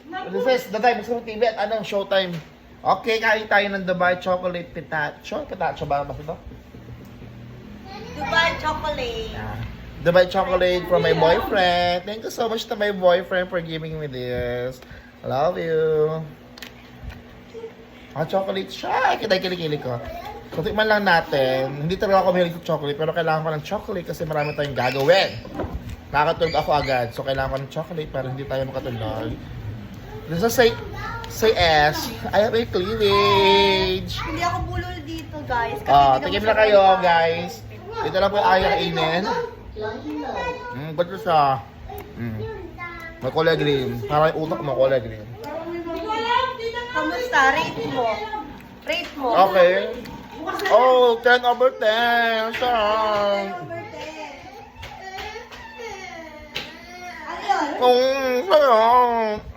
Recess, Daday, gusto mo TV at anong showtime? Okay, kain tayo ng Dubai Chocolate Pitacho. Pitacho ba ito? Dubai chocolate. Dubai Chocolate from my boyfriend. Thank you so much to my boyfriend for giving me this. I love you. Chocolate siya. Kinikili ko. So, tikman lang natin. Hindi talaga ako mahilig sa chocolate, pero kailangan ko ng chocolate kasi marami tayong gagawin. Nakakatulog ako agad, so kailangan ko ng chocolate para hindi tayo makatulog. This is say S. I have a cleavage. Hindi ako bulol dito, guys. Kasi Tigim na kayo, guys. Dito lang po yung ayaw kainin. Ba't ko siya? May kulay green. Parang yung utak mo kulay green. Kamusta? Rate mo. Rate mo. Okay. Oh, 10 over 10. Saan? Ano yun? Sayang.